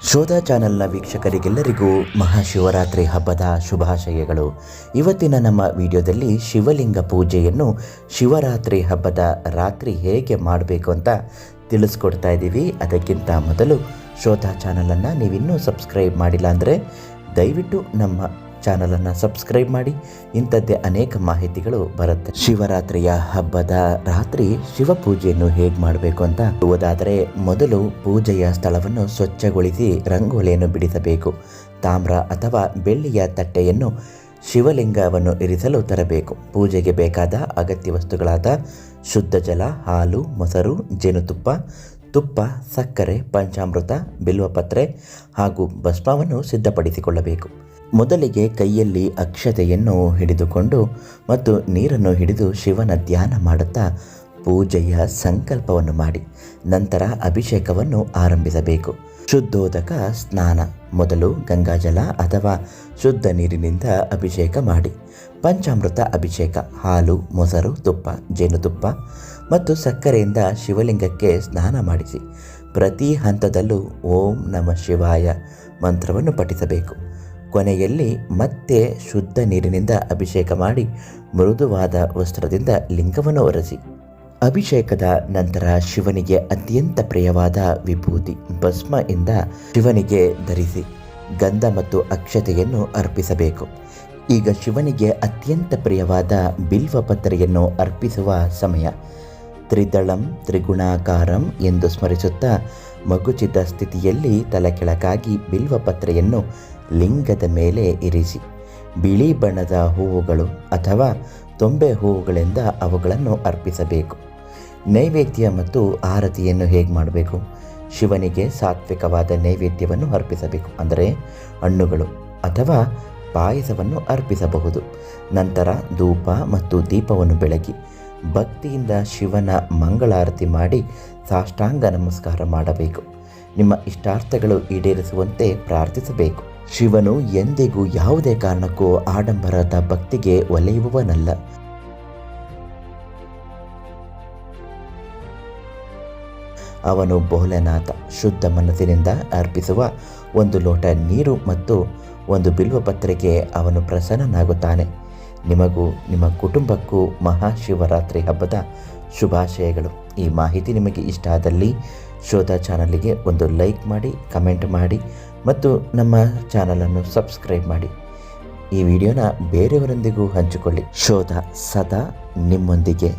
ಶೋಧ ಚಾನೆಲ್ನ ವೀಕ್ಷಕರಿಗೆಲ್ಲರಿಗೂ ಮಹಾಶಿವರಾತ್ರಿ ಹಬ್ಬದ ಶುಭಾಶಯಗಳು. ಇವತ್ತಿನ ನಮ್ಮ ವಿಡಿಯೋದಲ್ಲಿ ಶಿವಲಿಂಗ ಪೂಜೆಯನ್ನು ಶಿವರಾತ್ರಿ ಹಬ್ಬದ ರಾತ್ರಿ ಹೇಗೆ ಮಾಡಬೇಕು ಅಂತ ತಿಳಿಸ್ಕೊಡ್ತಾ ಇದ್ದೀವಿ. ಅದಕ್ಕಿಂತ ಮೊದಲು ಶೋಧ ಚಾನಲನ್ನು ನೀವಿನ್ನೂ ಸಬ್ಸ್ಕ್ರೈಬ್ ಮಾಡಿಲ್ಲ ಅಂದರೆ ದಯವಿಟ್ಟು ನಮ್ಮ ಚಾನಲನ್ನು ಸಬ್ಸ್ಕ್ರೈಬ್ ಮಾಡಿ. ಇಂಥದ್ದೇ ಅನೇಕ ಮಾಹಿತಿಗಳು ಬರುತ್ತೆ. ಶಿವರಾತ್ರಿಯ ಹಬ್ಬದ ರಾತ್ರಿ ಶಿವಪೂಜೆಯನ್ನು ಹೇಗೆ ಮಾಡಬೇಕು ಅಂತ ಓದಾದರೆ, ಮೊದಲು ಪೂಜೆಯ ಸ್ಥಳವನ್ನು ಸ್ವಚ್ಛಗೊಳಿಸಿ ರಂಗೋಲಿಯನ್ನು ಬಿಡಿಸಬೇಕು. ತಾಮ್ರ ಅಥವಾ ಬೆಳ್ಳಿಯ ತಟ್ಟೆಯನ್ನು ಶಿವಲಿಂಗವನ್ನು ಇರಿಸಲು ತರಬೇಕು. ಪೂಜೆಗೆ ಬೇಕಾದ ಅಗತ್ಯ ವಸ್ತುಗಳಾದ ಶುದ್ಧ ಜಲ, ಹಾಲು, ಮೊಸರು, ಜೇನುತುಪ್ಪ, ತುಪ್ಪ, ಸಕ್ಕರೆ, ಪಂಚಾಮೃತ, ಬಿಲ್ವಪತ್ರೆ ಹಾಗೂ ಭಸ್ಮವನ್ನು ಸಿದ್ಧಪಡಿಸಿಕೊಳ್ಳಬೇಕು. ಮೊದಲಿಗೆ ಕೈಯಲ್ಲಿ ಅಕ್ಷತೆಯನ್ನು ಹಿಡಿದುಕೊಂಡು ಮತ್ತು ನೀರನ್ನು ಹಿಡಿದು ಶಿವನ ಧ್ಯಾನ ಮಾಡುತ್ತಾ ಪೂಜೆಯ ಸಂಕಲ್ಪವನ್ನು ಮಾಡಿ ನಂತರ ಅಭಿಷೇಕವನ್ನು ಆರಂಭಿಸಬೇಕು. ಶುದ್ಧೋದಕ ಸ್ನಾನ. ಮೊದಲು ಗಂಗಾಜಲ ಅಥವಾ ಶುದ್ಧ ನೀರಿನಿಂದ ಅಭಿಷೇಕ ಮಾಡಿ. ಪಂಚಾಮೃತ ಅಭಿಷೇಕ. ಹಾಲು, ಮೊಸರು, ತುಪ್ಪ, ಜೇನುತುಪ್ಪ ಮತ್ತು ಸಕ್ಕರೆಯಿಂದ ಶಿವಲಿಂಗಕ್ಕೆ ಸ್ನಾನ ಮಾಡಿಸಿ. ಪ್ರತಿ ಹಂತದಲ್ಲೂ ಓಂ ನಮಃ ಶಿವಾಯ ಮಂತ್ರವನ್ನು ಪಠಿಸಬೇಕು. ಕೊನೆಯಲ್ಲಿ ಮತ್ತೆ ಶುದ್ಧ ನೀರಿನಿಂದ ಅಭಿಷೇಕ ಮಾಡಿ ಮೃದುವಾದ ವಸ್ತ್ರದಿಂದ ಲಿಂಗವನ್ನು ಒರೆಸಿ. ಅಭಿಷೇಕದ ನಂತರ ಶಿವನಿಗೆ ಅತ್ಯಂತ ಪ್ರಿಯವಾದ ವಿಭೂತಿ ಭಸ್ಮ ಇಂದ ಶಿವನಿಗೆ ಧರಿಸಿ ಗಂಧ ಮತ್ತು ಅಕ್ಷತೆಯನ್ನು ಅರ್ಪಿಸಬೇಕು. ಈಗ ಶಿವನಿಗೆ ಅತ್ಯಂತ ಪ್ರಿಯವಾದ ಬಿಲ್ವಪತ್ರೆಯನ್ನು ಅರ್ಪಿಸುವ ಸಮಯ. ತ್ರಿದಳಂ ತ್ರಿಗುಣಾಕಾರಂ ಎಂದು ಸ್ಮರಿಸುತ್ತಾ ಮಗುಚಿದ ಸ್ಥಿತಿಯಲ್ಲಿ ತಲೆಕೆಳಗಾಗಿ ಬಿಲ್ವಪತ್ರೆಯನ್ನು ಲಿಂಗದ ಮೇಲೆ ಇರಿಸಿ ಬಿಳಿ ಬಣ್ಣದ ಹೂವುಗಳು ಅಥವಾ ತೊಂಬೆ ಹೂವುಗಳಿಂದ ಅವುಗಳನ್ನು ಅರ್ಪಿಸಬೇಕು. ನೈವೇದ್ಯ ಮತ್ತು ಆರತಿಯನ್ನು ಹೇಗೆ ಮಾಡಬೇಕು? ಶಿವನಿಗೆ ಸಾತ್ವಿಕವಾದ ನೈವೇದ್ಯವನ್ನು ಅರ್ಪಿಸಬೇಕು. ಅಂದರೆ ಹಣ್ಣುಗಳು ಅಥವಾ ಪಾಯಸವನ್ನು ಅರ್ಪಿಸಬಹುದು. ನಂತರ ಧೂಪ ಮತ್ತು ದೀಪವನ್ನು ಬೆಳಗಿ ಭಕ್ತಿಯಿಂದ ಶಿವನ ಮಂಗಳಾರತಿ ಮಾಡಿ ಸಾಷ್ಟಾಂಗ ನಮಸ್ಕಾರ ಮಾಡಬೇಕು. ನಿಮ್ಮ ಇಷ್ಟಾರ್ಥಗಳು ಈಡೇರಿಸುವಂತೆ ಪ್ರಾರ್ಥಿಸಬೇಕು. ಶಿವನು ಎಂದಿಗೂ ಯಾವುದೇ ಕಾರಣಕ್ಕೂ ಆಡಂಬರದ ಭಕ್ತಿಗೆ ಒಲೆಯುವವನಲ್ಲ. ಅವನು ಭೋಲೆನಾಥ. ಶುದ್ಧ ಮನಸ್ಸಿನಿಂದ ಅರ್ಪಿಸುವ ಒಂದು ಲೋಟ ನೀರು ಮತ್ತು ಒಂದು ಬಿಲ್ವಪತ್ರೆಗೆ ಅವನು ಪ್ರಸನ್ನನಾಗುತ್ತಾನೆ. ನಿಮಗೂ ನಿಮ್ಮ ಕುಟುಂಬಕ್ಕೂ ಮಹಾಶಿವರಾತ್ರಿ ಹಬ್ಬದ ಶುಭಾಶಯಗಳು. ಈ ಮಾಹಿತಿ ನಿಮಗೆ ಇಷ್ಟ ಆದಲ್ಲಿ ಶೋಧ ಚಾನಲಿಗೆ ಒಂದು ಲೈಕ್ ಮಾಡಿ, ಕಮೆಂಟ್ ಮಾಡಿ ಮತ್ತು ನಮ್ಮ ಚಾನಲನ್ನು ಸಬ್ಸ್ಕ್ರೈಬ್ ಮಾಡಿ. ಈ ವಿಡಿಯೋನ ಬೇರೆಯವರೊಂದಿಗೂ ಹಂಚಿಕೊಳ್ಳಿ. ಶೋಧ ಸದಾ ನಿಮ್ಮೊಂದಿಗೆ.